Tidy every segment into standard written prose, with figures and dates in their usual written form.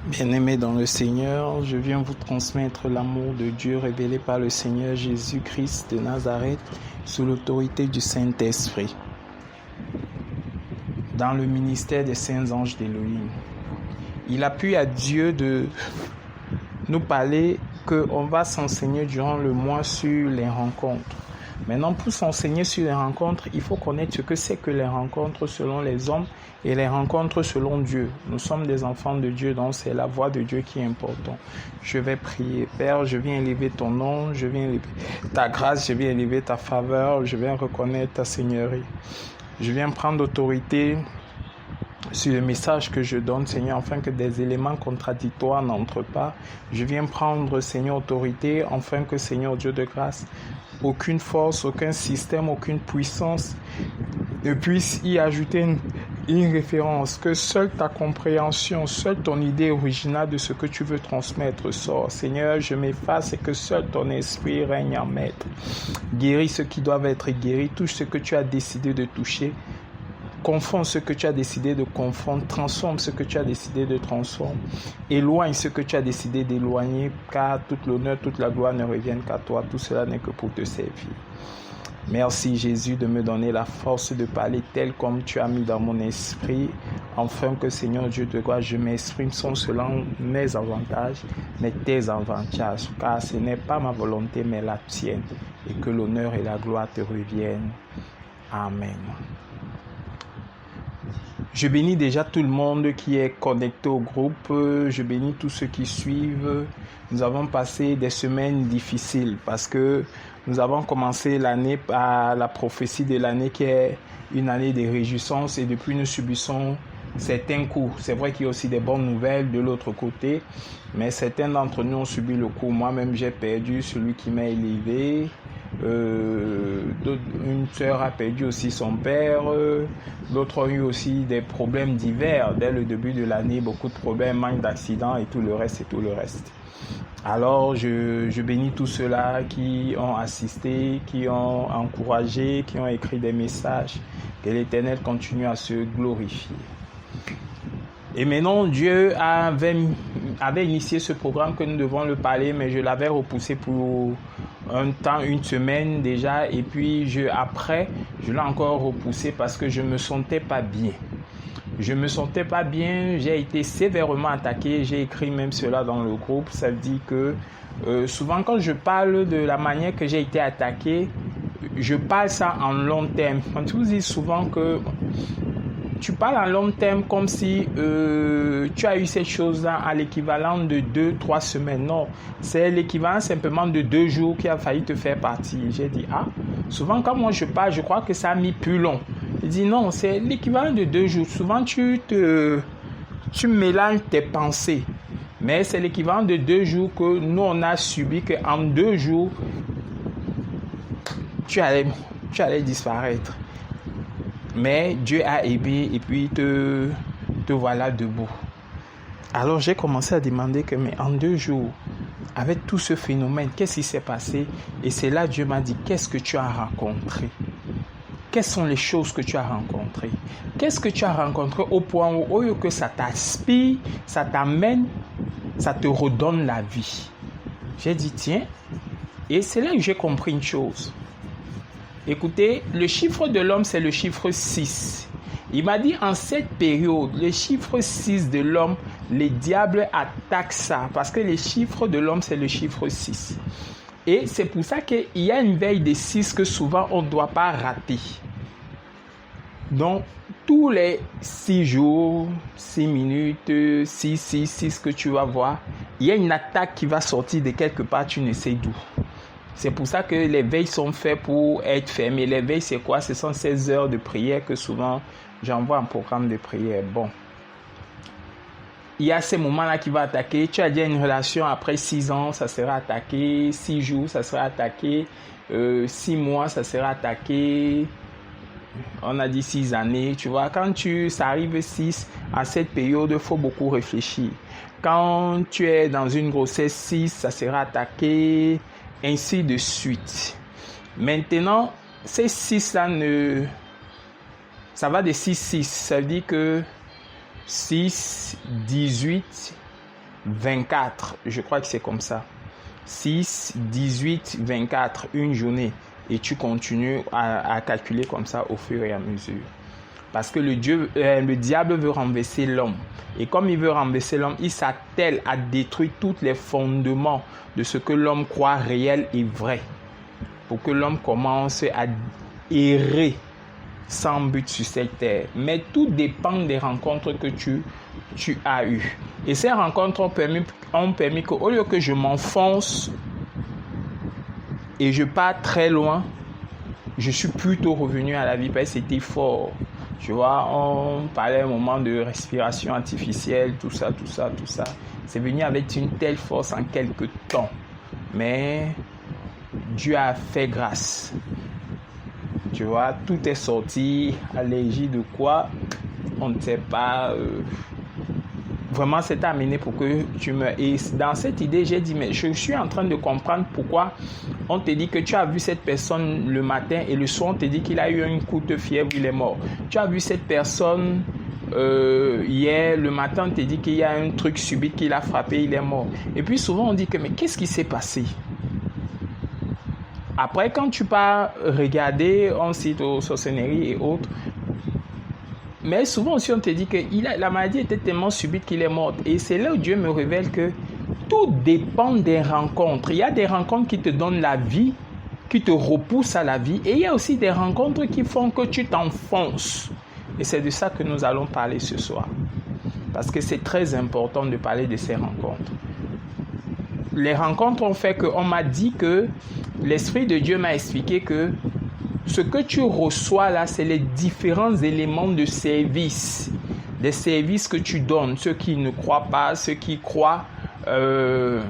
Bien-aimés dans le Seigneur, je viens vous transmettre l'amour de Dieu révélé par le Seigneur Jésus-Christ de Nazareth sous l'autorité du Saint-Esprit. Dans le ministère des saints anges d'Élohim, il a plu à Dieu de nous parler qu'on va s'enseigner durant le mois sur les rencontres. Maintenant, pour s'enseigner sur les rencontres, il faut connaître ce que c'est que les rencontres selon les hommes et les rencontres selon Dieu. Nous sommes des enfants de Dieu, donc c'est la voix de Dieu qui est importante. Je vais prier. Père, je viens élever ton nom, je viens élever ta grâce, je viens élever ta faveur, je viens reconnaître ta seigneurie. Je viens prendre autorité sur le message que je donne, Seigneur, afin que des éléments contradictoires n'entrent pas. Je viens prendre, Seigneur, autorité, afin que, Seigneur Dieu de grâce, aucune force, aucun système, aucune puissance ne puisse y ajouter une référence, que seule ta compréhension, seule ton idée originale de ce que tu veux transmettre sort. Seigneur, je m'efface et que seul ton esprit règne en maître. Guéris ceux qui doivent être guéris, touche ce que tu as décidé de toucher. Confonds ce que tu as décidé de confondre, transforme ce que tu as décidé de transformer, éloigne ce que tu as décidé d'éloigner, car toute l'honneur, toute la gloire ne reviennent qu'à toi. Tout cela n'est que pour te servir. Merci Jésus de me donner la force de parler tel comme tu as mis dans mon esprit, afin que Seigneur Dieu de gloire, je m'exprime sans selon mes avantages, mais tes avantages, car ce n'est pas ma volonté mais la tienne, et que l'honneur et la gloire te reviennent. Amen. Je bénis déjà tout le monde qui est connecté au groupe. Je bénis tous ceux qui suivent. Nous avons passé des semaines difficiles parce que nous avons commencé l'année par la prophétie de l'année qui est une année de réjouissance et depuis nous subissons certains coups. C'est vrai qu'il y a aussi des bonnes nouvelles de l'autre côté, mais certains d'entre nous ont subi le coup. Moi-même, j'ai perdu celui qui m'a élevé. Une sœur a perdu aussi son père, d'autres ont eu aussi des problèmes divers dès le début de l'année, beaucoup de problèmes, manque d'accidents et tout le reste. Alors je bénis tous ceux-là qui ont assisté, qui ont encouragé, qui ont écrit des messages, que l'Éternel continue à se glorifier. Et maintenant, Dieu avait initié ce programme que nous devons le parler, mais je l'avais repoussé pour un temps, une semaine déjà, et puis après, je l'ai encore repoussé parce que je me sentais pas bien. J'ai été sévèrement attaqué, j'ai écrit même cela dans le groupe. Ça dit que souvent quand je parle de la manière que j'ai été attaqué, je parle ça en long terme. On vous dit souvent que tu parles en long terme comme si tu as eu cette chose-là à l'équivalent de 2-3 semaines. Non, c'est l'équivalent simplement de 2 jours qui a failli te faire partir. J'ai dit, souvent quand moi je parle, je crois que ça a mis plus long. Il dit non, c'est l'équivalent de 2 jours. Souvent tu mélanges tes pensées. Mais c'est l'équivalent de 2 jours que nous on a subi, qu'en 2 jours, tu allais disparaître. Mais Dieu a aimé et puis te voilà debout. Alors j'ai commencé à demander mais en 2 jours, avec tout ce phénomène, qu'est-ce qui s'est passé? Et c'est là Dieu m'a dit, qu'est-ce que tu as rencontré? Quelles sont les choses que tu as rencontrées? Qu'est-ce que tu as rencontré au point où, au lieu que ça t'aspire, ça t'amène, ça te redonne la vie? J'ai dit, tiens, et c'est là que j'ai compris une chose. Écoutez, le chiffre de l'homme, c'est le chiffre 6. Il m'a dit, en cette période, le chiffre 6 de l'homme, les diables attaquent ça. Parce que le chiffre de l'homme, c'est le chiffre 6. Et c'est pour ça qu'il y a une veille de 6 que souvent on ne doit pas rater. Donc, tous les 6 jours, 6 minutes, 6 que tu vas voir, il y a une attaque qui va sortir de quelque part, tu ne sais d'où. C'est pour ça que les veilles sont faites pour être fermées. Les veilles, c'est quoi? Ce sont 16 heures de prière que souvent j'envoie en programme de prière. Bon. Il y a ces moments-là qui vont attaquer. Tu as déjà une relation après 6 ans, ça sera attaqué. 6 jours, ça sera attaqué. 6 mois, ça sera attaqué. On a dit 6 années. Tu vois, quand ça arrive 6, à cette période, il faut beaucoup réfléchir. Quand tu es dans une grossesse 6, ça sera attaqué. Ainsi de suite. Maintenant, ces 6-là, ça va de 6. Ça veut dire que 6, 18, 24, je crois que c'est comme ça. 6, 18, 24, une journée. Et tu continues à calculer comme ça au fur et à mesure. Parce que le diable veut renverser l'homme. Et comme il veut renverser l'homme, il s'attelle à détruire tous les fondements de ce que l'homme croit réel et vrai. Pour que l'homme commence à errer sans but sur cette terre. Mais tout dépend des rencontres que tu as eues. Et ces rencontres ont permis qu'au lieu que je m'enfonce et je pars très loin, je suis plutôt revenu à la vie parce que c'était fort. Tu vois, on parlait un moment de respiration artificielle, tout ça. C'est venu avec une telle force en quelques temps. Mais Dieu a fait grâce. Tu vois, tout est sorti, allergie de quoi, on ne sait pas. Vraiment, c'est amené pour que tu meurs. Et dans cette idée, j'ai dit, mais je suis en train de comprendre pourquoi on te dit que tu as vu cette personne le matin et le soir, on te dit qu'il a eu une courte fièvre, il est mort. Tu as vu cette personne hier, le matin, on te dit qu'il y a un truc subit qui l'a frappé, il est mort. Et puis souvent, on dit que, mais qu'est-ce qui s'est passé? Après, quand tu pars regarder, on cite aux sorcelleries et autres, mais souvent aussi on te dit que la maladie était tellement subite qu'il est mort. Et c'est là où Dieu me révèle que tout dépend des rencontres. Il y a des rencontres qui te donnent la vie, qui te repoussent à la vie. Et il y a aussi des rencontres qui font que tu t'enfonces. Et c'est de ça que nous allons parler ce soir. Parce que c'est très important de parler de ces rencontres. Les rencontres ont fait qu'on m'a dit que l'Esprit de Dieu m'a expliqué que ce que tu reçois là, c'est les différents éléments de service. Des services que tu donnes. Ceux qui ne croient pas, ceux qui croient, ceux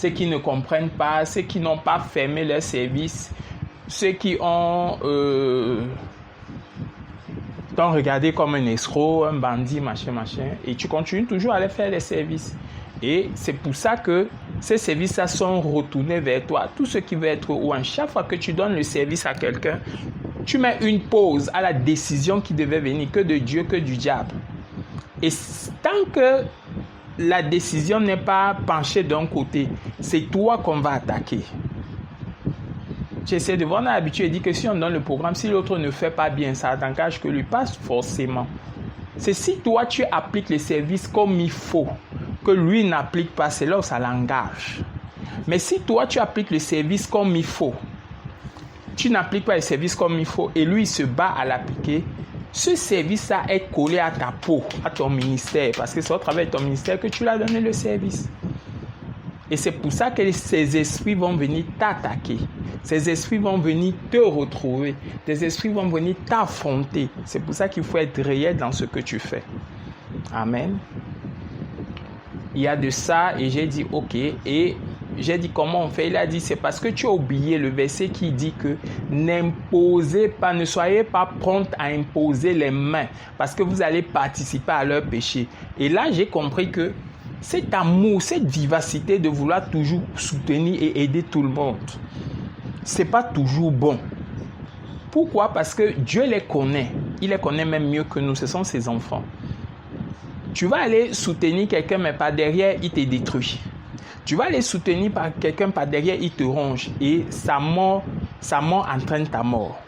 qui ne comprennent pas, ceux qui n'ont pas fermé leur service, ceux qui ont t'ont regardé comme un escroc, un bandit, machin. Et tu continues toujours à aller faire les services. Et c'est pour ça que ces services-là sont retournés vers toi. Tout ce qui veut être ouin. Chaque fois que tu donnes le service à quelqu'un, tu mets une pause à la décision qui devait venir, que de Dieu, que du diable. Et tant que la décision n'est pas penchée d'un côté, c'est toi qu'on va attaquer. J'essaie de voir dans l'habitude et dire que si on donne le programme, si l'autre ne fait pas bien, ça t'engage que lui passe forcément. C'est si toi tu appliques les services comme il faut, que lui n'applique pas, c'est là où ça l'engage. Mais si toi tu appliques le service comme il faut, tu n'appliques pas le service comme il faut et lui il se bat à l'appliquer, ce service-là est collé à ta peau, à ton ministère, parce que c'est au travers de ton ministère que tu l'as donné le service. Et c'est pour ça que ces esprits vont venir t'attaquer. Ces esprits vont venir te retrouver. Des esprits vont venir t'affronter. C'est pour ça qu'il faut être réel dans ce que tu fais. Amen. Il y a de ça et j'ai dit ok. Et j'ai dit comment on fait. Il a dit c'est parce que tu as oublié le verset qui dit que n'imposez pas, ne soyez pas prompts à imposer les mains parce que vous allez participer à leur péché. Et là j'ai compris que cet amour, cette vivacité de vouloir toujours soutenir et aider tout le monde, c'est pas toujours bon. Pourquoi? Parce que Dieu les connaît. Il les connaît même mieux que nous. Ce sont ses enfants. Tu vas aller soutenir quelqu'un, mais par derrière, il te détruit. Tu vas aller soutenir quelqu'un, par derrière, il te ronge. Et sa mort entraîne ta mort.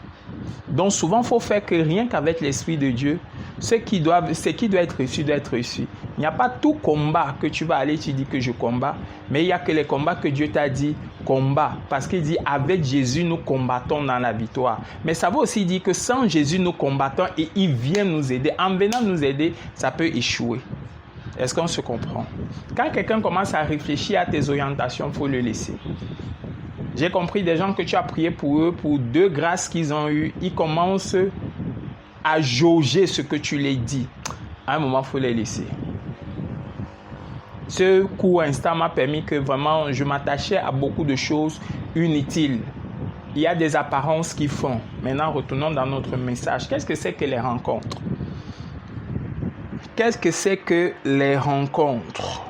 Donc souvent, il faut faire que rien qu'avec l'Esprit de Dieu, ce qui doit être reçu doit être reçu. Il n'y a pas tout combat que tu vas aller, tu dis que je combats, mais il n'y a que les combats que Dieu t'a dit combat. Parce qu'il dit avec Jésus, nous combattons dans la victoire. Mais ça veut aussi dire que sans Jésus, nous combattons et il vient nous aider. En venant nous aider, ça peut échouer. Est-ce qu'on se comprend? Quand quelqu'un commence à réfléchir à tes orientations, il faut le laisser. J'ai compris des gens que tu as prié pour eux, pour 2 grâces qu'ils ont eues. Ils commencent à jauger ce que tu les dis. À un moment, il faut les laisser. Ce court instant m'a permis que vraiment, je m'attachais à beaucoup de choses inutiles. Il y a des apparences qui font. Maintenant, retournons dans notre message. Qu'est-ce que c'est que les rencontres? Qu'est-ce que c'est que les rencontres?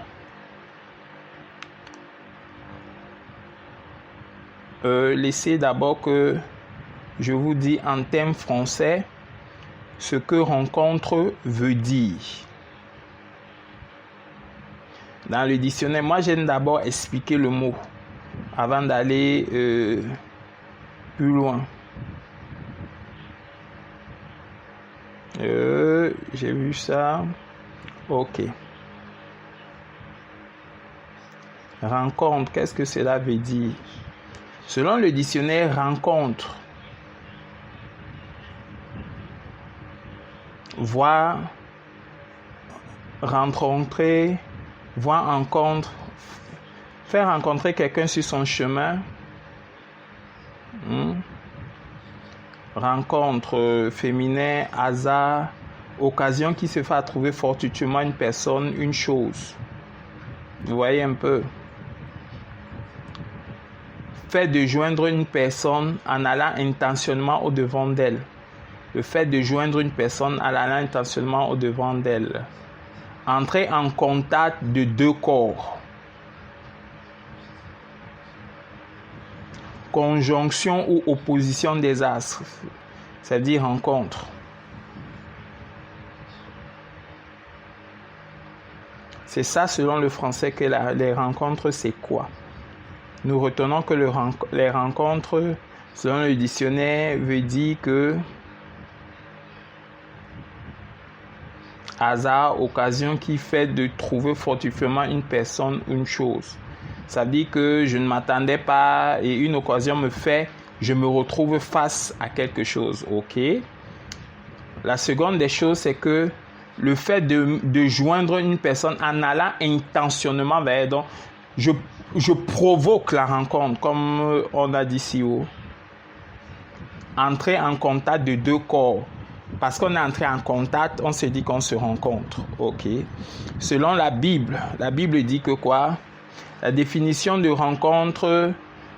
Laissez d'abord que je vous dis en termes français ce que rencontre veut dire. Dans le dictionnaire, moi j'aime d'abord expliquer le mot avant d'aller plus loin. J'ai vu ça. Ok. Rencontre, qu'est-ce que cela veut dire? Selon le dictionnaire, rencontre, voir, rencontrer, voir rencontre, faire rencontrer quelqu'un sur son chemin. Rencontre féminin, hasard, occasion qui se fait trouver fortuitement une personne, une chose. Vous voyez un peu? Fait de joindre une personne en allant intentionnellement au-devant d'elle. Le fait de joindre une personne en allant intentionnellement au-devant d'elle. Entrer en contact de deux corps. Conjonction ou opposition des astres. C'est-à-dire rencontre. C'est ça selon le français que les rencontres, c'est quoi? Nous retenons que les rencontres, selon le dictionnaire, veut dire que hasard, occasion qui fait de trouver fortuitement une personne ou une chose. Ça veut dire que je ne m'attendais pas et une occasion me fait, je me retrouve face à quelque chose. Ok. La seconde des choses, c'est que le fait de joindre une personne en allant intentionnellement vers elle, donc je provoque la rencontre, comme on a dit si haut. Entrer en contact de deux corps. Parce qu'on est entré en contact, on se dit qu'on se rencontre. Ok. Selon la Bible dit que quoi? La définition de rencontre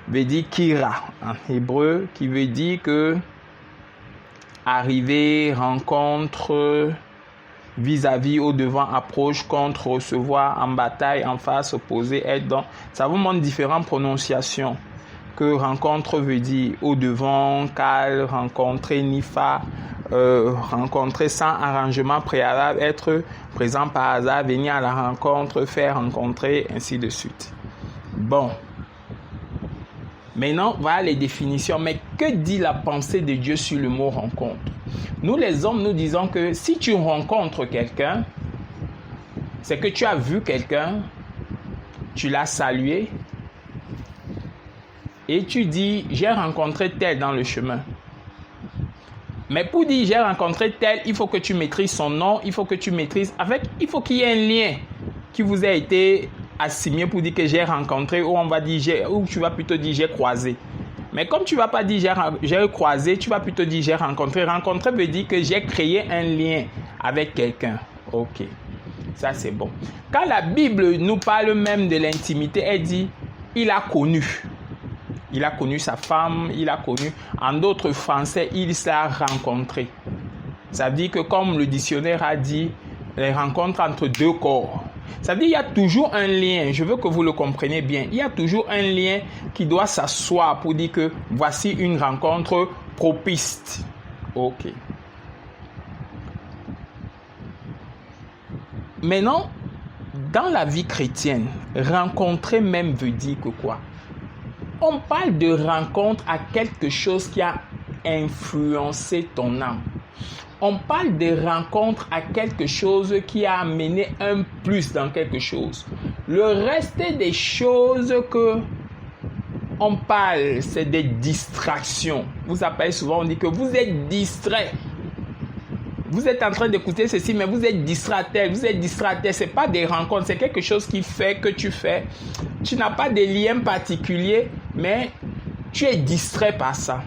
veut dire kira en hébreu, qui veut dire que arriver, rencontre, vis-à-vis, au-devant, approche, contre, recevoir, en bataille, en face, opposé, être dans. Ça vous montre différentes prononciations. Que rencontre veut dire au-devant, cal, rencontrer, nifa, rencontrer sans arrangement préalable, être présent par hasard, venir à la rencontre, faire rencontrer, ainsi de suite. Bon. Maintenant, voilà les définitions. Mais que dit la pensée de Dieu sur le mot rencontre? Nous, les hommes, nous disons que si tu rencontres quelqu'un, c'est que tu as vu quelqu'un, tu l'as salué, et tu dis, j'ai rencontré tel dans le chemin. Mais pour dire, j'ai rencontré tel, il faut que tu maîtrises son nom, il faut que tu maîtrises, il faut qu'il y ait un lien qui vous a été assigné pour dire que j'ai rencontré, ou on va dire, ou tu vas plutôt dire, j'ai croisé. Mais comme tu ne vas pas dire j'ai croisé, tu vas plutôt dire j'ai rencontré. Rencontrer veut dire que j'ai créé un lien avec quelqu'un. Ok, ça c'est bon. Quand la Bible nous parle même de l'intimité, elle dit il a connu. Il a connu sa femme, il a connu. En d'autres français, il s'est rencontré. Ça veut dire que comme le dictionnaire a dit, les rencontres entre deux corps. Ça veut dire qu'il y a toujours un lien, je veux que vous le compreniez bien, il y a toujours un lien qui doit s'asseoir pour dire que voici une rencontre propice. Ok. Maintenant, dans la vie chrétienne, rencontrer même veut dire que quoi? On parle de rencontre à quelque chose qui a influencé ton âme. On parle de rencontre à quelque chose qui a amené un plus dans quelque chose. Le reste des choses que on parle, c'est des distractions. Vous appelez souvent, on dit que vous êtes distrait. Vous êtes en train d'écouter ceci, mais vous êtes distrait. Vous êtes distrait. Ce n'est pas des rencontres, c'est quelque chose qui fait que tu fais. Tu n'as pas de lien particulier, mais tu es distrait par ça.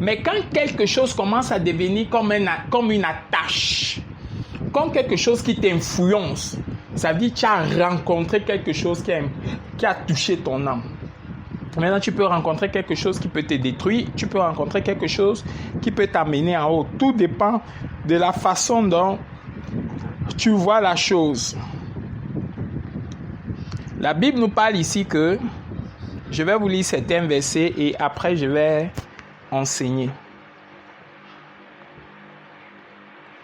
Mais quand quelque chose commence à devenir comme une attache, comme quelque chose qui t'influence, ça veut dire que tu as rencontré quelque chose qui a touché ton âme. Maintenant, tu peux rencontrer quelque chose qui peut te détruire, tu peux rencontrer quelque chose qui peut t'amener en haut. Tout dépend de la façon dont tu vois la chose. La Bible nous parle ici que, je vais vous lire certains versets et après je vais enseigner.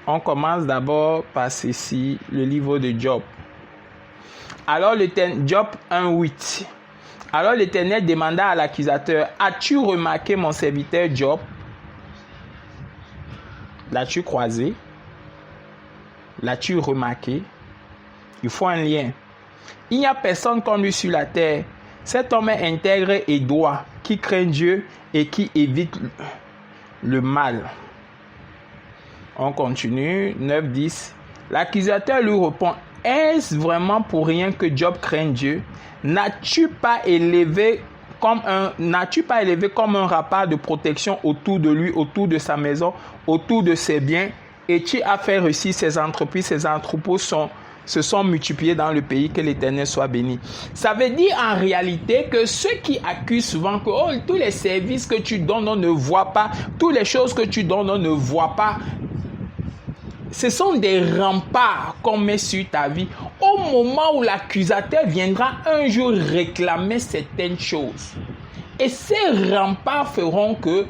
On commence d'abord par ceci, le livre de Job. Alors Job 1:8. Alors l'Éternel demanda à l'accusateur, as-tu remarqué mon serviteur Job? L'as-tu croisé? L'as-tu remarqué? Il faut un lien. Il n'y a personne comme lui sur la terre. Cet homme est intègre et droit, qui craint Dieu et qui évite le mal. On continue, 9-10. L'accusateur lui répond, est-ce vraiment pour rien que Job craint Dieu? N'as-tu pas élevé comme un rempart de protection autour de lui, autour de sa maison, autour de ses biens, et tu as fait réussir ses entreprises, ses entrepôts se sont multipliés dans le pays, que l'Éternel soit béni. Ça veut dire en réalité que ceux qui accusent souvent que tous les services que tu donnes, on ne voit pas, toutes les choses que tu donnes, on ne voit pas, ce sont des remparts qu'on met sur ta vie au moment où l'accusateur viendra un jour réclamer certaines choses. Et ces remparts feront que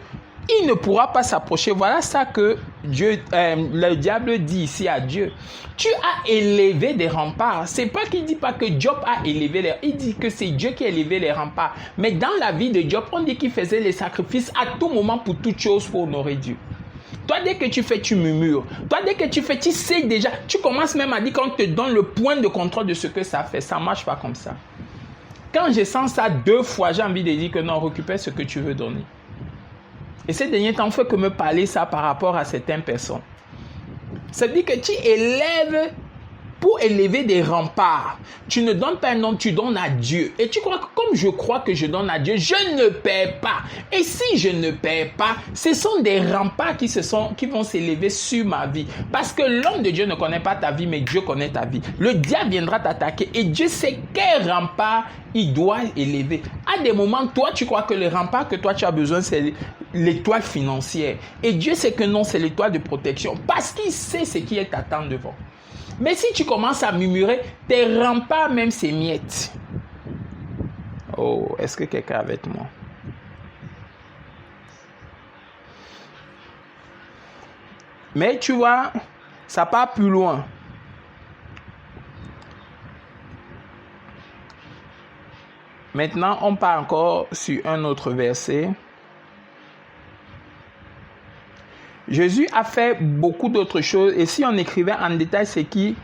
il ne pourra pas s'approcher. Voilà ça que le diable dit ici à Dieu. Tu as élevé des remparts. C'est pas qu'il dit pas que Job a élevé les. Il dit que c'est Dieu qui a élevé les remparts. Mais dans la vie de Job, on dit qu'il faisait les sacrifices à tout moment pour toute chose pour honorer Dieu. Toi, dès que tu fais, tu murmures. Toi, dès que tu fais, tu sais déjà. Tu commences même à dire qu'on te donne le point de contrôle de ce que ça fait. Ça ne marche pas comme ça. Quand je sens ça 2 fois, j'ai envie de dire que non, récupère ce que tu veux donner. Et ces derniers temps, il faut que me parler ça par rapport à certaines personnes. Ça veut dire que tu élèves pour élever des remparts. Tu ne donnes pas un nom, tu donnes à Dieu. Et tu crois que comme je crois que je donne à Dieu, je ne perds pas. Et si je ne perds pas, ce sont des remparts qui vont s'élever sur ma vie. Parce que l'homme de Dieu ne connaît pas ta vie, mais Dieu connaît ta vie. Le diable viendra t'attaquer et Dieu sait quel rempart il doit élever. À des moments, toi, tu crois que le rempart que toi, tu as besoin, c'est l'étoile financière. Et Dieu sait que non, c'est l'étoile de protection. Parce qu'il sait ce qui est t'attend devant. Mais si tu commences à murmurer, tes remparts même s'émiettent. Oh, est-ce que quelqu'un est avec moi? Mais tu vois, ça part plus loin. Maintenant, on part encore sur un autre verset. Jésus a fait beaucoup d'autres choses et si on écrivait en détail ce qui,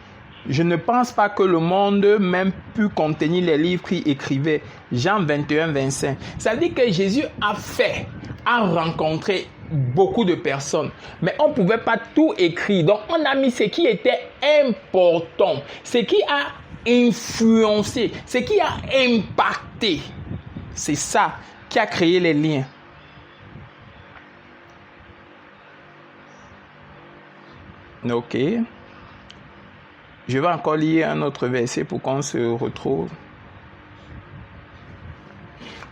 je ne pense pas que le monde même pu contenir les livres qu'il écrivait. Jean 21-25. Ça veut dire que Jésus a rencontré beaucoup de personnes, mais on ne pouvait pas tout écrire. Donc on a mis ce qui était important, ce qui a influencé, ce qui a impacté. C'est ça qui a créé les liens. Ok. Je vais encore lire un autre verset pour qu'on se retrouve.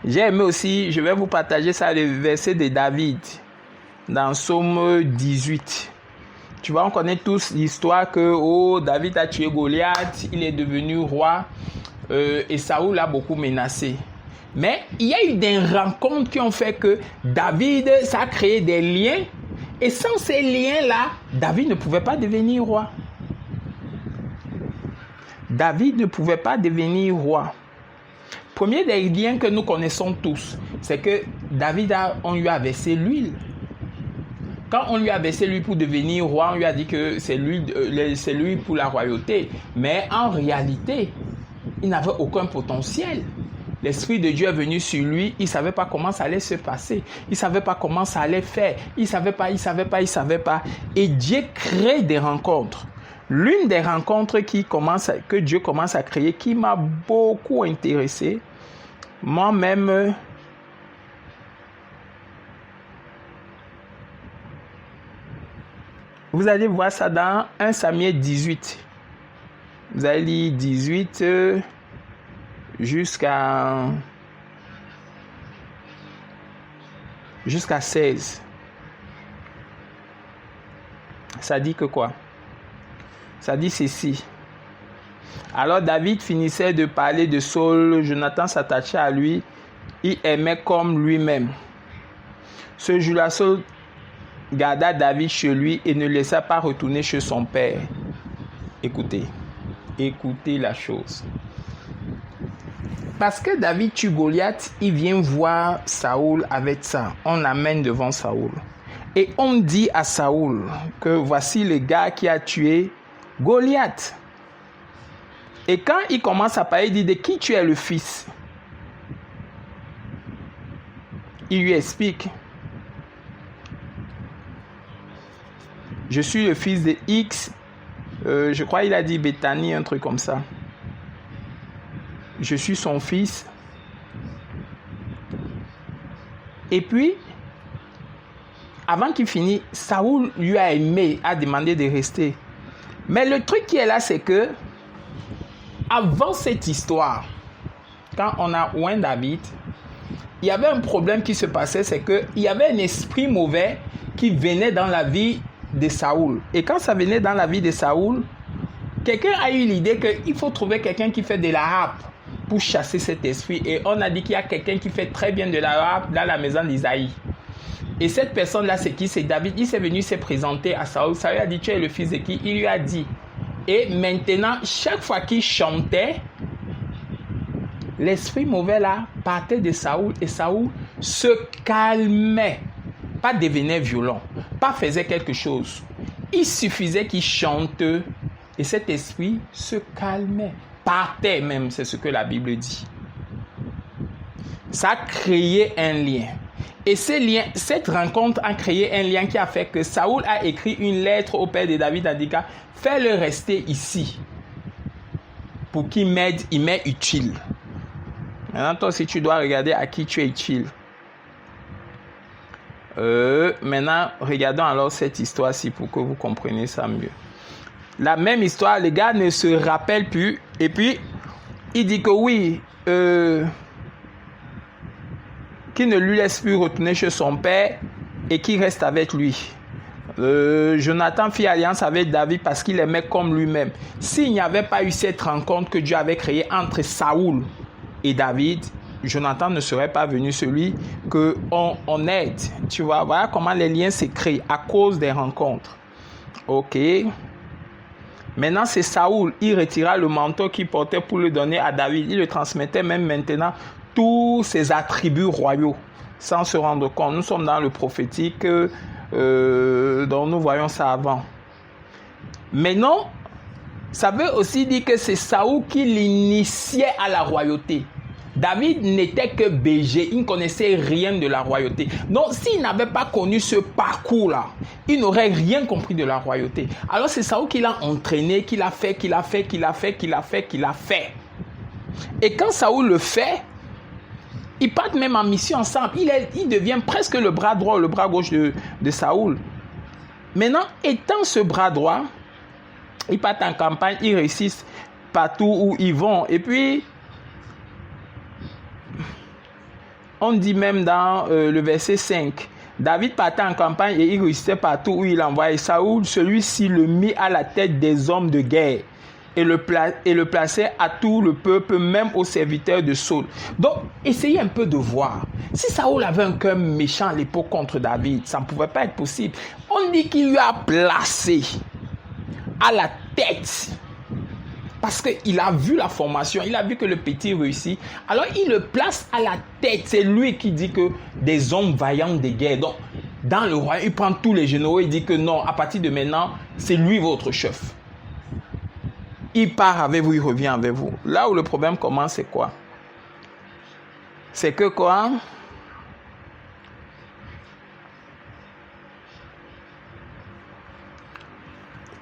J'ai aimé aussi, je vais vous partager ça, le verset de David dans Psaume 18. Tu vois, on connaît tous l'histoire que David a tué Goliath, il est devenu roi et Saoul l'a beaucoup menacé. Mais il y a eu des rencontres qui ont fait que David, ça a créé des liens. Et sans ces liens-là, David ne pouvait pas devenir roi. David ne pouvait pas devenir roi. Premier des liens que nous connaissons tous, c'est que David, on lui a versé l'huile. Quand on lui a versé l'huile pour devenir roi, on lui a dit que c'est l'huile pour la royauté. Mais en réalité, il n'avait aucun potentiel. L'Esprit de Dieu est venu sur lui, il ne savait pas comment ça allait se passer. Il ne savait pas comment ça allait faire. Il ne savait pas. Et Dieu crée des rencontres. L'une des rencontres que Dieu commence à créer, qui m'a beaucoup intéressé, moi-même, vous allez voir ça dans 1 Samuel 18. Vous allez lire 18 jusqu'à 16. Ça dit que quoi? Ça dit ceci. Alors David finissait de parler de Saul. Jonathan s'attachait à lui. Il aimait comme lui-même. Ce jour-là, Saul garda David chez lui et ne laissa pas retourner chez son père. Écoutez la chose. Parce que David tue Goliath, il vient voir Saoul avec ça. On l'amène devant Saoul. Et on dit à Saoul que voici le gars qui a tué Goliath. Et quand il commence à parler, il dit de qui tu es le fils. Il lui explique. Je suis le fils de X. Je crois qu'il a dit Bethany, un truc comme ça. Je suis son fils. Et puis, avant qu'il finisse, Saoul lui a aimé, a demandé de rester. Mais le truc qui est là, c'est que, avant cette histoire, quand on a oint David, il y avait un problème qui se passait, c'est qu'il y avait un esprit mauvais qui venait dans la vie de Saoul. Et quand ça venait dans la vie de Saoul, quelqu'un a eu l'idée qu'il faut trouver quelqu'un qui fait de la harpe pour chasser cet esprit. Et on a dit qu'il y a quelqu'un qui fait très bien de la harpe dans la maison d'Isaïe. Et cette personne-là, c'est qui? C'est David. Il s'est venu se présenter à Saoul. Saoul a dit, tu es le fils de qui? Il lui a dit. Et maintenant, chaque fois qu'il chantait, l'esprit mauvais là partait de Saoul et Saoul se calmait. Pas devenait violent, pas faisait quelque chose. Il suffisait qu'il chante et cet esprit se calmait. Partait même, c'est ce que la Bible dit. Ça a créé un lien. Et cette rencontre a créé un lien qui a fait que Saoul a écrit une lettre au père de David, a dit fais-le rester ici pour qu'il m'aide, il m'est utile. Maintenant, toi aussi, tu dois regarder à qui tu es utile. Maintenant, regardons alors cette histoire-ci pour que vous compreniez ça mieux. La même histoire, le gars ne se rappelle plus. Et puis, il dit que oui, qu'il ne lui laisse plus retourner chez son père et qu'il reste avec lui. Jonathan fit alliance avec David parce qu'il aimait comme lui-même. S'il n'y avait pas eu cette rencontre que Dieu avait créée entre Saoul et David, Jonathan ne serait pas venu celui qu'on aide. Tu vois, voilà comment les liens se créent à cause des rencontres. Ok. Maintenant, c'est Saoul. Il retira le manteau qu'il portait pour le donner à David. Il le transmettait même maintenant tous ses attributs royaux sans se rendre compte. Nous sommes dans le prophétique, dont nous voyons ça avant. Mais non, ça veut aussi dire que c'est Saoul qui l'initiait à la royauté. David n'était que berger, il ne connaissait rien de la royauté. Donc, s'il n'avait pas connu ce parcours-là, il n'aurait rien compris de la royauté. Alors, c'est Saoul qui l'a entraîné, qui l'a fait. Et quand Saoul le fait, ils partent même en mission ensemble. Il devient presque le bras droit ou le bras gauche de Saoul. Maintenant, étant ce bras droit, ils partent en campagne, ils réussissent partout où ils vont. Et puis, on dit même dans le verset 5, David partait en campagne et il réussissait partout où il envoyait. Saoul, celui-ci le mit à la tête des hommes de guerre et le plaçait à tout le peuple, même aux serviteurs de Saul. Donc, essayez un peu de voir. Si Saoul avait un cœur méchant à l'époque contre David, ça ne pouvait pas être possible. On dit qu'il lui a placé à la tête. Parce qu'il a vu la formation, il a vu que le petit réussit. Alors, il le place à la tête. C'est lui qui dit que des hommes vaillants de guerre. Donc, dans le royaume, il prend tous les généraux. Il dit que non, à partir de maintenant, c'est lui votre chef. Il part avec vous, il revient avec vous. Là où le problème commence, c'est quoi? C'est que quoi?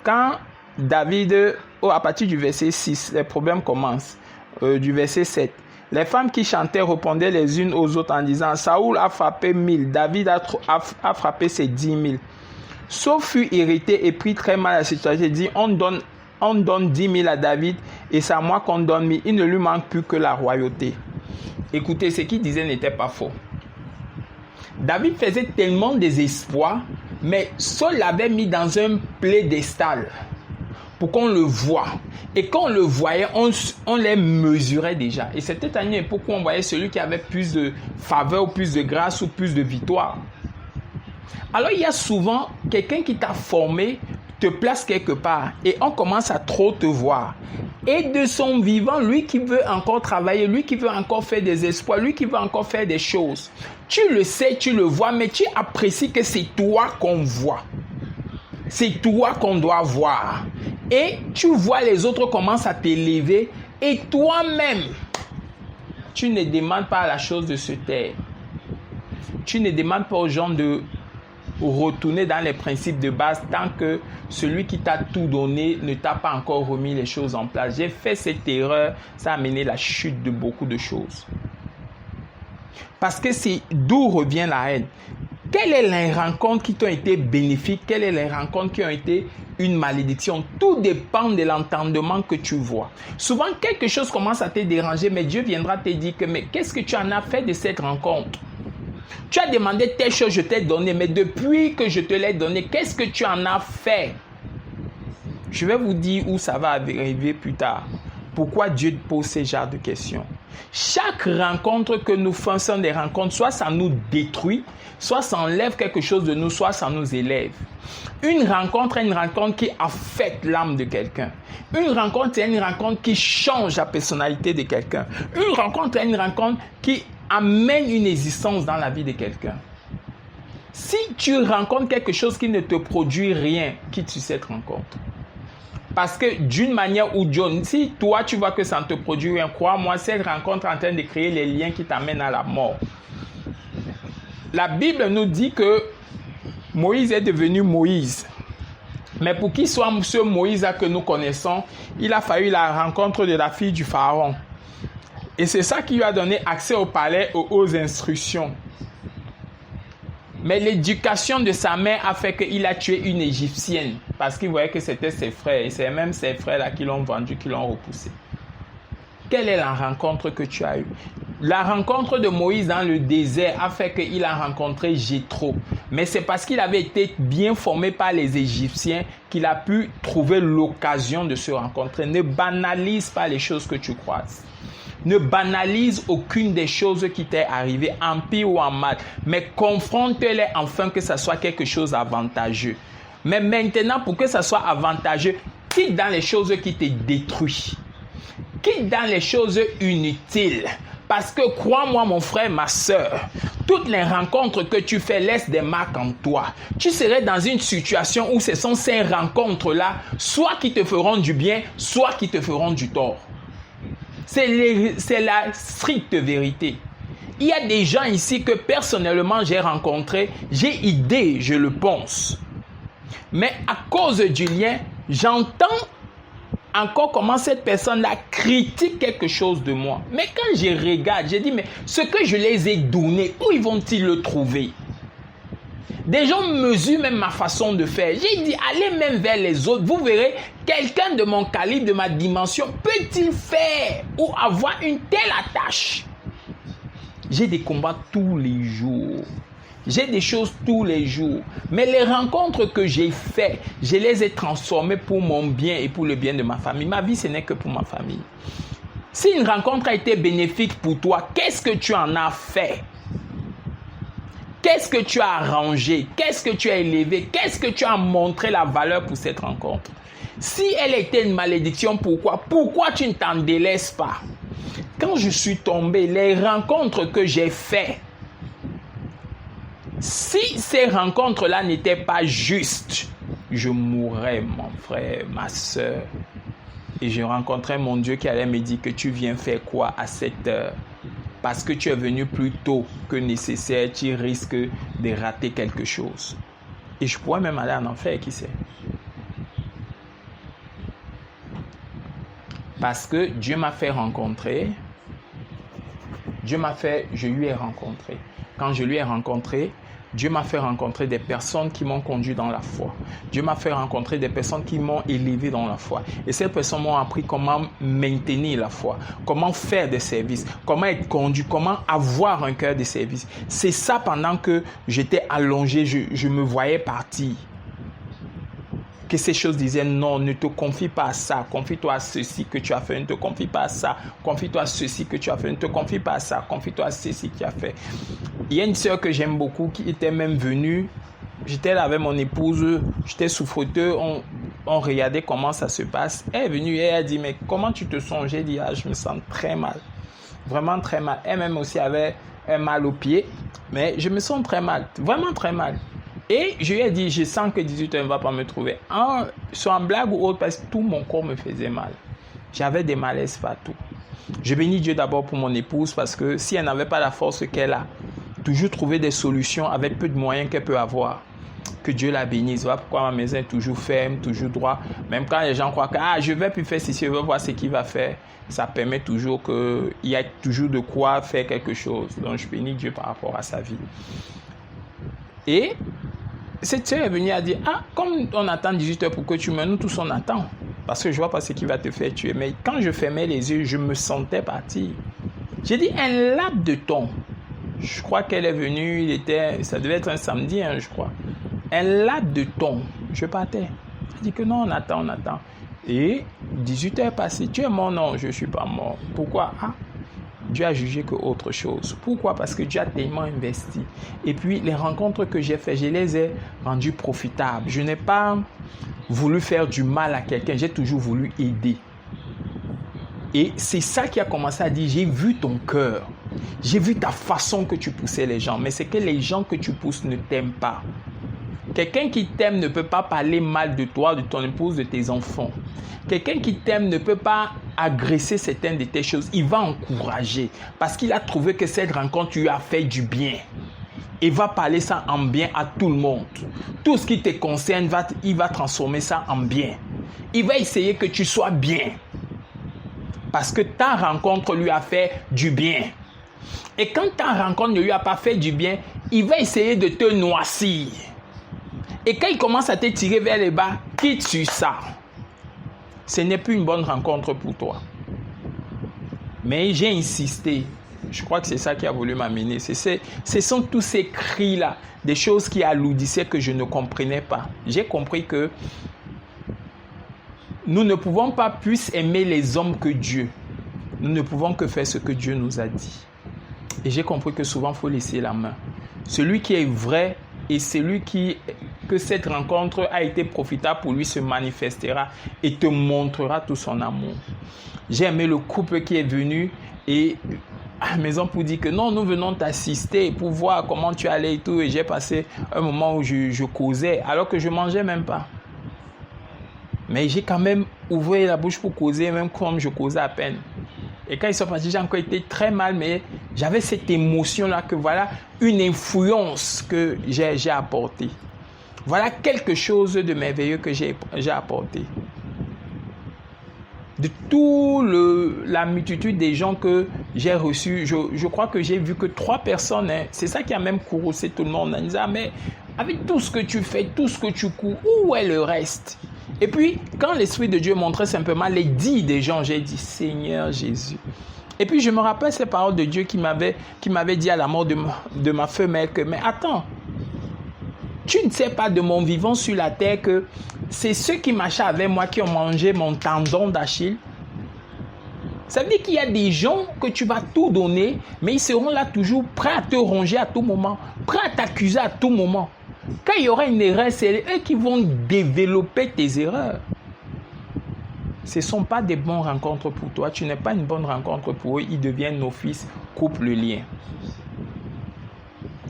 Quand David, à partir du verset 6, les problèmes commencent. Du verset 7. Les femmes qui chantaient répondaient les unes aux autres en disant, Saoul a frappé 1000, David a frappé ses 10 000. Saul fut irrité et prit très mal la situation. Il dit, on donne 10 000 à David et c'est à moi qu'on donne 1000. Il ne lui manque plus que la royauté. Écoutez, ce qu'il disait n'était pas faux. David faisait tellement des exploits, mais Saul l'avait mis dans un piédestal pour qu'on le voie. Et quand on le voyait, on les mesurait déjà. Et c'était à une époque où on voyait celui qui avait plus de faveur, ou plus de grâce, ou plus de victoire. Alors il y a souvent quelqu'un qui t'a formé, te place quelque part et on commence à trop te voir. Et de son vivant, lui qui veut encore travailler, lui qui veut encore faire des espoirs, lui qui veut encore faire des choses. Tu le sais, tu le vois, mais tu apprécies que c'est toi qu'on voit. C'est toi qu'on doit voir. Et tu vois les autres commencent à t'élever et toi-même, tu ne demandes pas à la chose de se taire. Tu ne demandes pas aux gens de retourner dans les principes de base tant que celui qui t'a tout donné ne t'a pas encore remis les choses en place. J'ai fait cette erreur, ça a amené la chute de beaucoup de choses. Parce que c'est d'où revient la haine. Quelles sont les rencontres qui t'ont été bénéfiques? Quelles sont les rencontres qui ont été une malédiction? Tout dépend de l'entendement que tu vois. Souvent, quelque chose commence à te déranger, mais Dieu viendra te dire que mais qu'est-ce que tu en as fait de cette rencontre? Tu as demandé telle chose, je t'ai donné, mais depuis que je te l'ai donné, qu'est-ce que tu en as fait? Je vais vous dire où ça va arriver plus tard. Pourquoi Dieu pose ce genre de questions? Chaque rencontre que nous faisons sont des rencontres, soit ça nous détruit, soit ça enlève quelque chose de nous, soit ça nous élève. Une rencontre est une rencontre qui affecte l'âme de quelqu'un. Une rencontre est une rencontre qui change la personnalité de quelqu'un. Une rencontre est une rencontre qui amène une existence dans la vie de quelqu'un. Si tu rencontres quelque chose qui ne te produit rien, quitte sur cette rencontre. Parce que d'une manière ou d'une autre, si toi tu vois que ça ne te produit rien, crois-moi, cette rencontre est en train de créer les liens qui t'amènent à la mort. La Bible nous dit que Moïse est devenu Moïse. Mais pour qu'il soit ce Moïse-là que nous connaissons, il a fallu la rencontre de la fille du Pharaon. Et c'est ça qui lui a donné accès au palais, aux instructions. Mais l'éducation de sa mère a fait qu'il a tué une Égyptienne. Parce qu'il voyait que c'était ses frères. Et c'est même ses frères-là qui l'ont vendu, qui l'ont repoussé. Quelle est la rencontre que tu as eue? La rencontre de Moïse dans le désert a fait qu'il a rencontré Jéthro. Mais c'est parce qu'il avait été bien formé par les Égyptiens qu'il a pu trouver l'occasion de se rencontrer. Ne banalise pas les choses que tu croises. Ne banalise aucune des choses qui t'est arrivée, en pire ou en mal. Mais confronte-les afin que ça soit quelque chose d'avantageux. Mais maintenant, pour que ça soit avantageux, quitte dans les choses qui te détruisent. Quitte dans les choses inutiles. Parce que crois-moi, mon frère, ma soeur, toutes les rencontres que tu fais laissent des marques en toi. Tu serais dans une situation où ce sont ces rencontres-là, soit qui te feront du bien, soit qui te feront du tort. C'est la stricte vérité. Il y a des gens ici que personnellement j'ai rencontrés, j'ai idée, je le pense. Mais à cause du lien, j'entends encore comment cette personne-là critique quelque chose de moi. Mais quand je regarde, je dis, mais ce que je les ai donné, où ils vont-ils le trouver? Des gens mesurent même ma façon de faire. J'ai dit, allez même vers les autres. Vous verrez, quelqu'un de mon calibre, de ma dimension, peut-il faire ou avoir une telle attache? J'ai des combats tous les jours. J'ai des choses tous les jours. Mais les rencontres que j'ai faites, je les ai transformées pour mon bien et pour le bien de ma famille. Ma vie, ce n'est que pour ma famille. Si une rencontre a été bénéfique pour toi, qu'est-ce que tu en as fait? Qu'est-ce que tu as arrangé? Qu'est-ce que tu as élevé? Qu'est-ce que tu as montré la valeur pour cette rencontre? Si elle était une malédiction, pourquoi? Pourquoi tu ne t'en délaisses pas? Quand je suis tombé, les rencontres que j'ai faites, si ces rencontres-là n'étaient pas justes, je mourrais, mon frère, ma soeur. Et je rencontrais mon Dieu qui allait me dire que tu viens faire quoi à cette heure? Parce que tu es venu plus tôt que nécessaire, tu risques de rater quelque chose. Et je pourrais même aller en enfer, qui sait? Parce que Dieu m'a fait rencontrer. Je lui ai rencontré. Quand je lui ai rencontré, Dieu m'a fait rencontrer des personnes qui m'ont conduit dans la foi. Dieu m'a fait rencontrer des personnes qui m'ont élevé dans la foi. Et ces personnes m'ont appris comment maintenir la foi, comment faire des services, comment être conduit, comment avoir un cœur de service. C'est ça pendant que j'étais allongé, je me voyais partir. Que ces choses disaient non, ne te confie pas à ça, confie-toi à ceci que tu as fait, ne te confie pas à ça, confie-toi à ceci que tu as fait, ne te confie pas à ça, confie-toi à ceci que tu as fait. Il y a une sœur que j'aime beaucoup qui était même venue j'étais là avec mon épouse, j'étais sous fauteuil, on regardait comment ça se passe. Elle est venue et elle a dit, mais comment tu te sens? J'ai dit, je me sens très mal, vraiment très mal. Elle-même aussi avait un mal au pied, mais je me sens très mal, vraiment très mal. Et je lui ai dit, je sens que 18 heures ne va pas me trouver. Soit en blague ou autre, parce que tout mon corps me faisait mal. J'avais des malaises partout. Je bénis Dieu d'abord pour mon épouse, parce que si elle n'avait pas la force qu'elle a, toujours trouver des solutions avec peu de moyens qu'elle peut avoir. Que Dieu la bénisse. Voilà pourquoi ma maison est toujours ferme, toujours droit. Même quand les gens croient que je ne vais plus faire ceci, je veux voir ce qu'il va faire. Ça permet toujours qu'il y ait toujours de quoi faire quelque chose. Donc je bénis Dieu par rapport à sa vie. Et cette sœur est venue et a dit, comme on attend 18 heures pour que tu meurs, nous tous on attend. Parce que je ne vois pas ce qui va te faire tuer. Mais quand je fermais les yeux, je me sentais partir. J'ai dit, un laps de temps. Je crois qu'elle est venue, ça devait être un samedi, je crois. Un laps de temps, je partais. Elle dit que non, on attend. Et 18 heures passées, tu es mort? Non, je ne suis pas mort. Pourquoi? Dieu a jugé que autre chose. Pourquoi? Parce que Dieu a tellement investi. Et puis, les rencontres que j'ai faites, je les ai rendues profitables. Je n'ai pas voulu faire du mal à quelqu'un, j'ai toujours voulu aider. Et c'est ça qui a commencé à dire, j'ai vu ton cœur. J'ai vu ta façon que tu poussais les gens. Mais c'est que les gens que tu pousses ne t'aiment pas. Quelqu'un qui t'aime ne peut pas parler mal de toi, de ton épouse, de tes enfants. Quelqu'un qui t'aime ne peut pas agresser certaines de tes choses. Il va encourager parce qu'il a trouvé que cette rencontre lui a fait du bien. Il va parler ça en bien à tout le monde. Tout ce qui te concerne, il va transformer ça en bien. Il va essayer que tu sois bien. Parce que ta rencontre lui a fait du bien. Et quand ta rencontre ne lui a pas fait du bien, il va essayer de te noircir. Et quand il commence à te tirer vers le bas, quitte sur ça. Ce n'est plus une bonne rencontre pour toi. Mais j'ai insisté. Je crois que c'est ça qui a voulu m'amener. Ce sont tous ces cris-là, des choses qui alourdissaient que je ne comprenais pas. J'ai compris que nous ne pouvons pas plus aimer les hommes que Dieu. Nous ne pouvons que faire ce que Dieu nous a dit. Et j'ai compris que souvent, il faut laisser la main. Celui qui est vrai et celui que cette rencontre a été profitable pour lui se manifestera et te montrera tout son amour. J'ai aimé le couple qui est venu et à la maison pour dire que non, nous venons t'assister pour voir comment tu allais et tout. Et j'ai passé un moment où je causais alors que je ne mangeais même pas. Mais j'ai quand même ouvert la bouche pour causer, même comme je causais à peine. Et quand ils sont partis, j'ai encore été très mal, mais j'avais cette émotion-là que voilà une influence que j'ai apportée. Voilà quelque chose de merveilleux que j'ai apporté. De toute la multitude des gens que j'ai reçus, je crois que j'ai vu que 3 personnes, c'est ça qui a même courroucé tout le monde. On disait, mais avec tout ce que tu fais, tout ce que tu cours, où est le reste? Et puis, quand l'Esprit de Dieu montrait simplement les dits des gens, j'ai dit, Seigneur Jésus. Et puis, je me rappelle ces paroles de Dieu qui m'avait dit à la mort de ma femelle que, mais attends, tu ne sais pas de mon vivant sur la terre que c'est ceux qui marchaient avec moi qui ont mangé mon tendon d'Achille. Ça veut dire qu'il y a des gens que tu vas tout donner, mais ils seront là toujours prêts à te ronger à tout moment, prêts à t'accuser à tout moment. Quand il y aura une erreur, c'est eux qui vont développer tes erreurs. Ce ne sont pas des bonnes rencontres pour toi. Tu n'es pas une bonne rencontre pour eux. Ils deviennent nos fils, coupe le lien.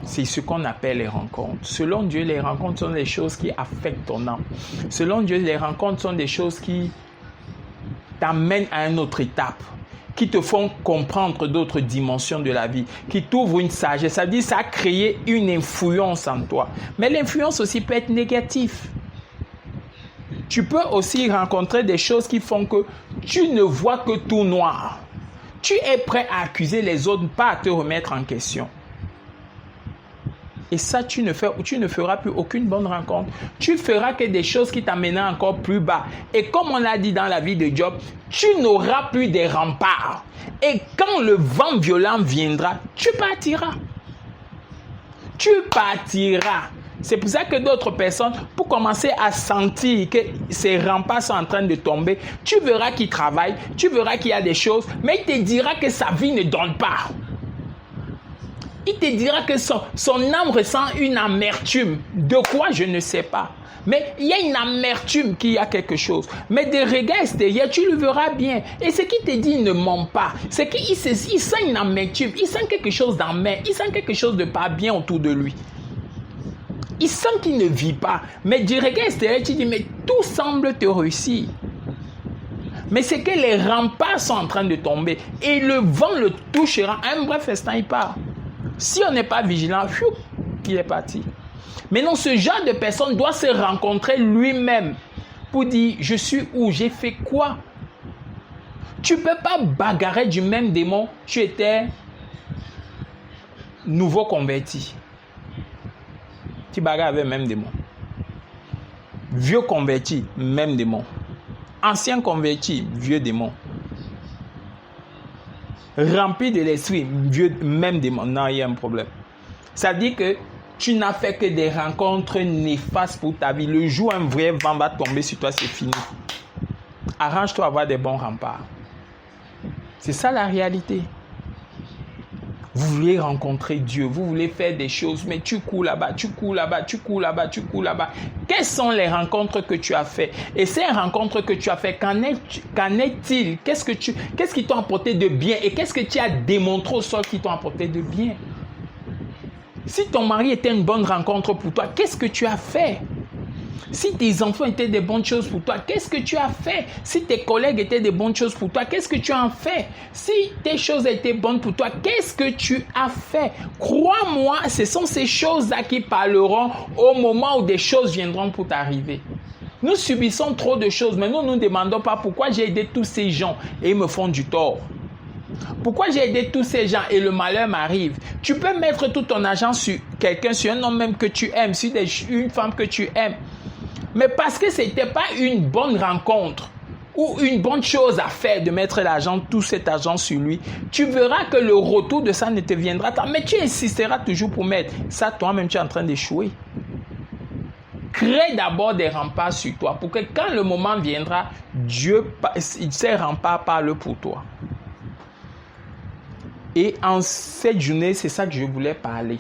C'est ce qu'on appelle les rencontres. Selon Dieu, les rencontres sont des choses qui affectent ton âme. Selon Dieu, les rencontres sont des choses qui t'amènent à une autre étape, qui te font comprendre d'autres dimensions de la vie, qui t'ouvrent une sagesse. Ça veut dire que ça a créé une influence en toi. Mais l'influence aussi peut être négative. Tu peux aussi rencontrer des choses qui font que tu ne vois que tout noir. Tu es prêt à accuser les autres, pas à te remettre en question. Et ça, tu ne feras plus aucune bonne rencontre. Tu feras que des choses qui t'amèneront encore plus bas. Et comme on l'a dit dans la vie de Job, tu n'auras plus des remparts. Et quand le vent violent viendra, tu partiras. Tu partiras. C'est pour ça que d'autres personnes, pour commencer à sentir que ces remparts sont en train de tomber, tu verras qu'ils travaillent, tu verras qu'il y a des choses, mais il te dira que sa vie ne donne pas. Il te dira que son âme ressent une amertume. De quoi, je ne sais pas. Mais il y a une amertume qu'il y a quelque chose. Mais des regards extérieurs, tu le verras bien. Et ce qu'il te dit, il ne ment pas. C'est qu'il sent une amertume. Il sent quelque chose d'amer. Il sent quelque chose de pas bien autour de lui. Il sent qu'il ne vit pas. Mais du regard extérieur, tu dis, mais tout semble te réussir. Mais c'est que les remparts sont en train de tomber. Et le vent le touchera. Un bref instant, il part. Si on n'est pas vigilant, il est parti. Maintenant, ce genre de personne doit se rencontrer lui-même pour dire, je suis où, j'ai fait quoi. Tu ne peux pas bagarrer du même démon. Tu étais nouveau converti. Tu bagarres avec le même démon. Vieux converti, même démon. Ancien converti, vieux démon. Rempli de l'esprit, même démon. Non, il y a un problème. Ça dit que tu n'as fait que des rencontres néfastes pour ta vie. Le jour où un vrai vent va tomber sur toi, c'est fini. Arrange-toi à avoir des bons remparts. C'est ça la réalité. Vous voulez rencontrer Dieu, vous voulez faire des choses, mais tu cours là-bas, tu cours là-bas, tu cours là-bas, tu cours là-bas. Quelles sont les rencontres que tu as faites? Et ces rencontres que tu as faites, qu'en est-il? Qu'est-ce qui t'a apporté de bien? Et qu'est-ce que tu as démontré au sol qui t'a apporté de bien? Si ton mari était une bonne rencontre pour toi, qu'est-ce que tu as fait? Si tes enfants étaient des bonnes choses pour toi, qu'est-ce que tu as fait? Si tes collègues étaient des bonnes choses pour toi, qu'est-ce que tu as fait? Si tes choses étaient bonnes pour toi, qu'est-ce que tu as fait? Crois-moi, ce sont ces choses-là qui parleront au moment où des choses viendront pour t'arriver. Nous subissons trop de choses, mais nous ne nous demandons pas pourquoi j'ai aidé tous ces gens et ils me font du tort. Pourquoi j'ai aidé tous ces gens et le malheur m'arrive? Tu peux mettre tout ton argent sur quelqu'un, sur un homme même que tu aimes, sur une femme que tu aimes. Mais parce que ce n'était pas une bonne rencontre ou une bonne chose à faire de mettre tout cet argent sur lui, tu verras que le retour de ça ne te viendra pas. Mais tu insisteras toujours pour mettre ça, toi-même tu es en train d'échouer. Crée d'abord des remparts sur toi pour que quand le moment viendra, Dieu, ces remparts parlent pour toi. Et en cette journée, c'est ça que je voulais parler.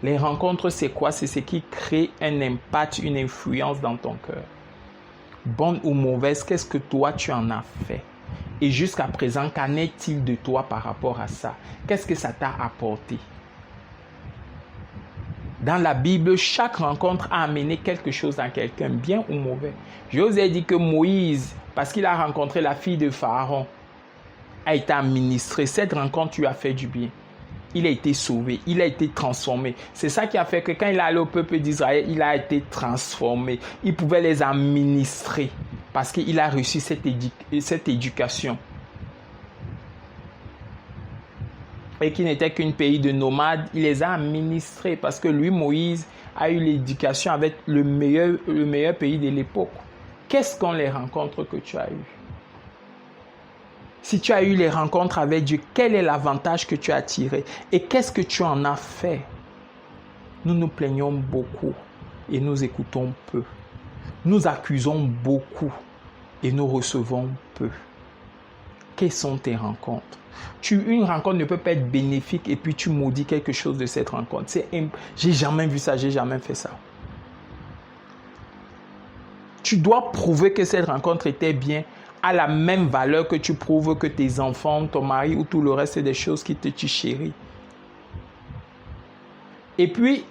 Les rencontres, c'est quoi? C'est ce qui crée un impact, une influence dans ton cœur. Bonne ou mauvaise, qu'est-ce que toi, tu en as fait? Et jusqu'à présent, qu'en est-il de toi par rapport à ça? Qu'est-ce que ça t'a apporté? Dans la Bible, chaque rencontre a amené quelque chose à quelqu'un, bien ou mauvais. Je vous ai dit que Moïse, parce qu'il a rencontré la fille de Pharaon, a été administré. Cette rencontre lui a fait du bien. Il a été sauvé, il a été transformé. C'est ça qui a fait que quand il est allé au peuple d'Israël, il a été transformé. Il pouvait les administrer parce qu'il a reçu cette éducation. Et qui n'était qu'un pays de nomades, il les a administrés parce que lui, Moïse, a eu l'éducation avec le meilleur pays de l'époque. Quelles sont les rencontres que tu as eues? Si tu as eu les rencontres avec Dieu, quel est l'avantage que tu as tiré? Et qu'est-ce que tu en as fait? Nous nous plaignons beaucoup et nous écoutons peu. Nous accusons beaucoup et nous recevons peu. Quelles sont tes rencontres? Une rencontre ne peut pas être bénéfique et puis tu maudis quelque chose de cette rencontre. J'ai jamais vu ça, j'ai jamais fait ça. Tu dois prouver que cette rencontre était bien, à la même valeur que tu prouves que tes enfants, ton mari ou tout le reste, c'est des choses qui te tuent chérie. Et puis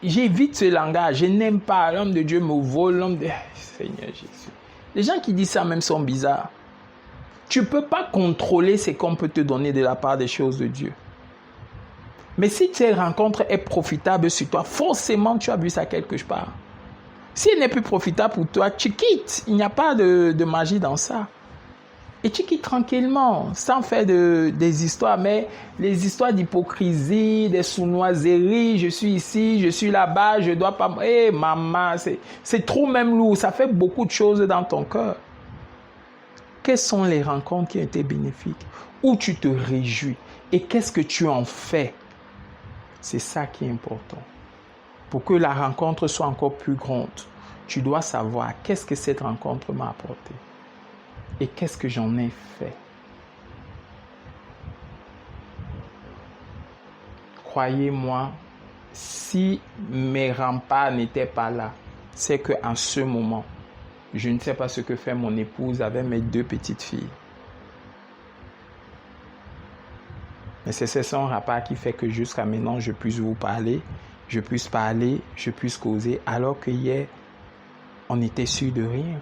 j'évite ce langage. Je n'aime pas l'homme de Dieu me vole, l'homme de... Seigneur Jésus. Les gens qui disent ça même sont bizarres. Tu ne peux pas contrôler ce qu'on peut te donner de la part des choses de Dieu. Mais si cette rencontre est profitable sur toi, forcément tu as vu ça quelque part. Si elle n'est plus profitable pour toi, tu quittes. Il n'y a pas de magie dans ça. Et tu quittes tranquillement, sans faire des histoires, mais les histoires d'hypocrisie, des sournoiseries, je suis ici, je suis là-bas, je dois pas... Eh maman, c'est trop même lourd, ça fait beaucoup de choses dans ton cœur. Quelles sont les rencontres qui ont été bénéfiques? Où tu te réjouis? Et qu'est-ce que tu en fais? C'est ça qui est important. Pour que la rencontre soit encore plus grande, tu dois savoir qu'est-ce que cette rencontre m'a apporté et qu'est-ce que j'en ai fait. croyez-moi, si mes remparts n'étaient pas là, c'est qu'en ce moment, je ne sais pas ce que fait mon épouse avec mes 2 petites filles. Mais c'est son rempart qui fait que jusqu'à maintenant, je puisse vous parler, je puisse causer, alors que hier, on n'était sûr de rien.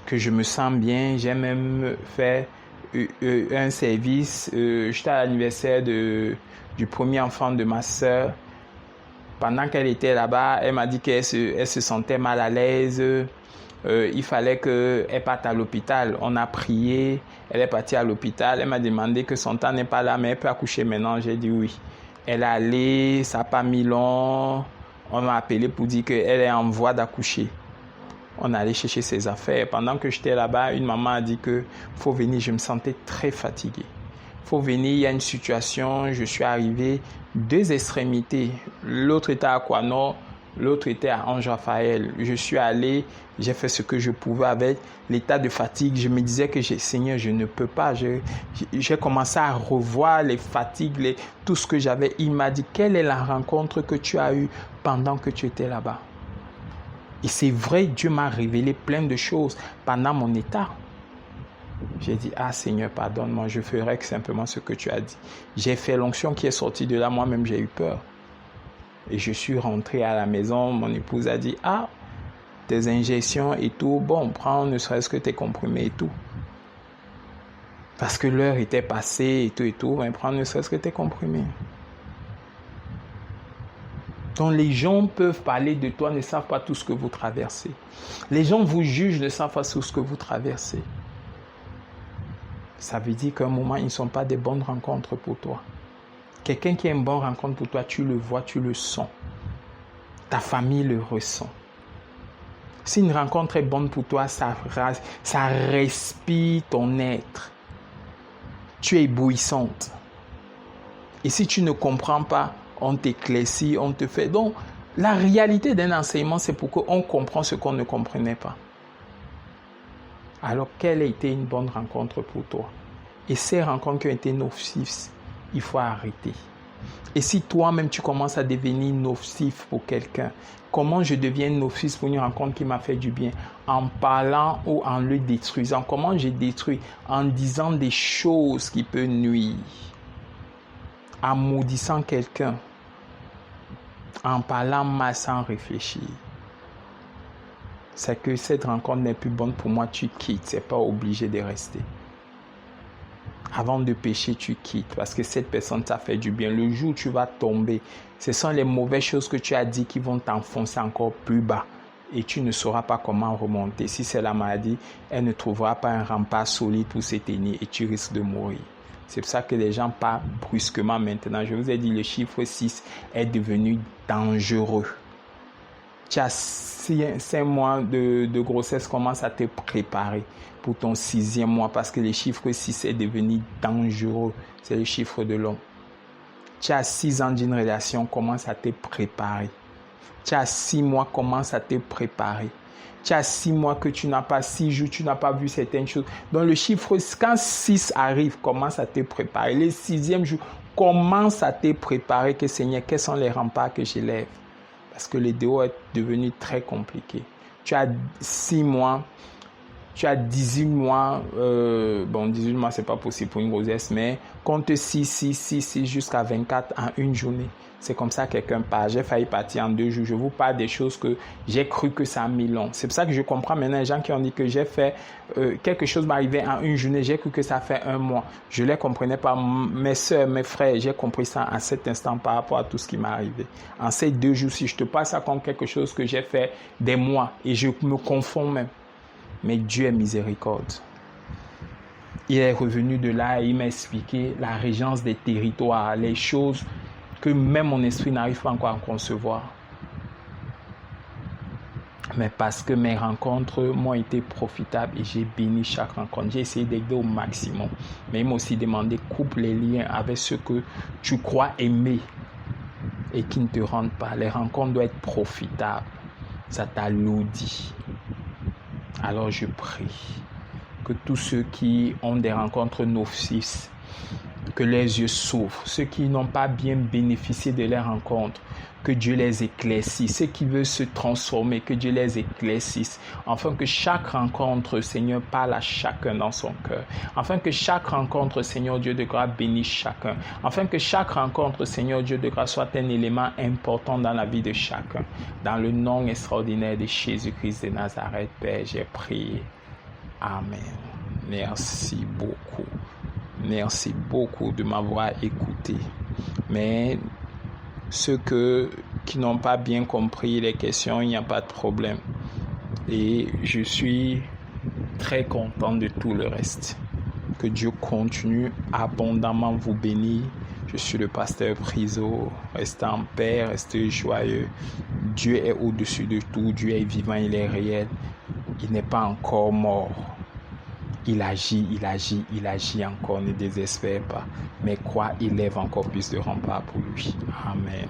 Que je me sens bien, j'ai même fait un service. J'étais à l'anniversaire du premier enfant de ma soeur. Pendant qu'elle était là-bas, elle m'a dit qu'elle se sentait mal à l'aise. Il fallait qu'elle parte à l'hôpital. On a prié, elle est partie à l'hôpital. Elle m'a demandé que son temps n'est pas là, mais elle peut accoucher maintenant. J'ai dit oui. Elle est allée, ça n'a pas mis long. On m'a appelé pour dire qu'elle est en voie d'accoucher. On allait chercher ses affaires. Pendant que j'étais là-bas, une maman a dit qu'il faut venir. Je me sentais très fatigué. Il faut venir, il y a une situation. Je suis arrivé 2 extrémités. L'autre était à Aquanor, l'autre était à Ange-Raphaël. Je suis allé, j'ai fait ce que je pouvais avec l'état de fatigue. Je me disais que Seigneur, je ne peux pas. J'ai commencé à revoir les fatigues, tout ce que j'avais. Il m'a dit, quelle est la rencontre que tu as eue pendant que tu étais là-bas? Et c'est vrai, Dieu m'a révélé plein de choses pendant mon état. J'ai dit, Seigneur, pardonne-moi, je ferai simplement ce que tu as dit. J'ai fait l'onction qui est sortie de là, moi-même j'ai eu peur. Et je suis rentré à la maison, mon épouse a dit, tes injections et tout, bon, prends ne serait-ce que tes comprimés et tout. Parce que l'heure était passée et tout, mais prends ne serait-ce que tes comprimés. Donc les gens peuvent parler de toi, ne savent pas tout ce que vous traversez. Les gens vous jugent, ne savent pas tout ce que vous traversez. Ça veut dire qu'à un moment, ils ne sont pas des bonnes rencontres pour toi. Quelqu'un qui est une bonne rencontre pour toi, tu le vois, tu le sens. Ta famille le ressent. Si une rencontre est bonne pour toi, ça respire ton être. Tu es éblouissante. Et si tu ne comprends pas, on t'éclaircit, on te fait. Donc, la réalité d'un enseignement, c'est pour qu'on comprenne ce qu'on ne comprenait pas. Alors, quelle a été une bonne rencontre pour toi? Et ces rencontres qui ont été nocives, il faut arrêter. Et si toi-même, tu commences à devenir nocif pour quelqu'un, comment je deviens nocif pour une rencontre qui m'a fait du bien? En parlant ou en le détruisant. Comment je détruis? En disant des choses qui peuvent nuire. En maudissant quelqu'un. En parlant mal sans réfléchir. C'est que cette rencontre n'est plus bonne pour moi, tu quittes. C'est pas obligé de rester. Avant de pécher, tu quittes parce que cette personne t'a fait du bien. Le jour où tu vas tomber, ce sont les mauvaises choses que tu as dit qui vont t'enfoncer encore plus bas et tu ne sauras pas comment remonter. Si c'est la maladie, elle ne trouvera pas un rempart solide pour s'éteindre et tu risques de mourir. C'est pour ça que les gens parlent brusquement maintenant. Je vous ai dit, le chiffre 6 est devenu dangereux. Tu as 5 mois de grossesse, commence à te préparer pour ton 6e mois parce que le chiffre 6 est devenu dangereux. C'est le chiffre de l'homme. Tu as 6 ans d'une relation, commence à te préparer. Tu as 6 mois, commence à te préparer. Tu as 6 mois que tu n'as pas, 6 jours, tu n'as pas vu certaines choses. Donc le chiffre, quand 6 arrive, commence à te préparer. Le 6e jour, commence à te préparer que Seigneur, quels sont les remparts que j'élève? Parce que le dehors est devenu très compliqué. Tu as 6 mois, tu as 18 mois, 18 mois, c'est pas possible pour une grossesse, mais compte 6 jusqu'à 24 en une journée. C'est comme ça que quelqu'un part. J'ai failli partir en 2 jours. Je vous parle des choses que j'ai cru que ça a mis long. C'est pour ça que je comprends maintenant les gens qui ont dit que j'ai fait quelque chose m'arrivait en une journée. J'ai cru que ça fait 1 mois. Je ne les comprenais pas. Mes soeurs, mes frères, j'ai compris ça à cet instant par rapport à tout ce qui m'est arrivé. En ces 2 jours, si je te parle ça comme quelque chose que j'ai fait des mois et je me confonds même. Mais Dieu est miséricorde. Il est revenu de là et il m'a expliqué la régence des territoires, les choses que même mon esprit n'arrive pas encore à concevoir. Mais parce que mes rencontres m'ont été profitables et j'ai béni chaque rencontre. J'ai essayé d'aider au maximum. Mais il m'a aussi demandé, coupe les liens avec ceux que tu crois aimer et qui ne te rendent pas. Les rencontres doivent être profitables. Ça t'alourdit. Alors je prie que tous ceux qui ont des rencontres nocives, que leurs yeux s'ouvrent. Ceux qui n'ont pas bien bénéficié de leur rencontre, que Dieu les éclaircisse. Ceux qui veulent se transformer, que Dieu les éclaircisse. Afin que chaque rencontre, Seigneur, parle à chacun dans son cœur. Afin que chaque rencontre, Seigneur Dieu de grâce, bénisse chacun. Afin que chaque rencontre, Seigneur Dieu de grâce, soit un élément important dans la vie de chacun. Dans le nom extraordinaire de Jésus-Christ de Nazareth, Père, j'ai prié. Amen. Merci beaucoup. Merci beaucoup de m'avoir écouté. Mais ceux qui n'ont pas bien compris les questions, il n'y a pas de problème. Et je suis très content de tout le reste. Que Dieu continue abondamment vous bénir. Je suis le pasteur Priso. Restez en paix, restez joyeux. Dieu est au-dessus de tout. Dieu est vivant, il est réel. Il n'est pas encore mort. Il agit encore, ne désespère pas. Mais crois, il lève encore plus de remparts pour lui. Amen.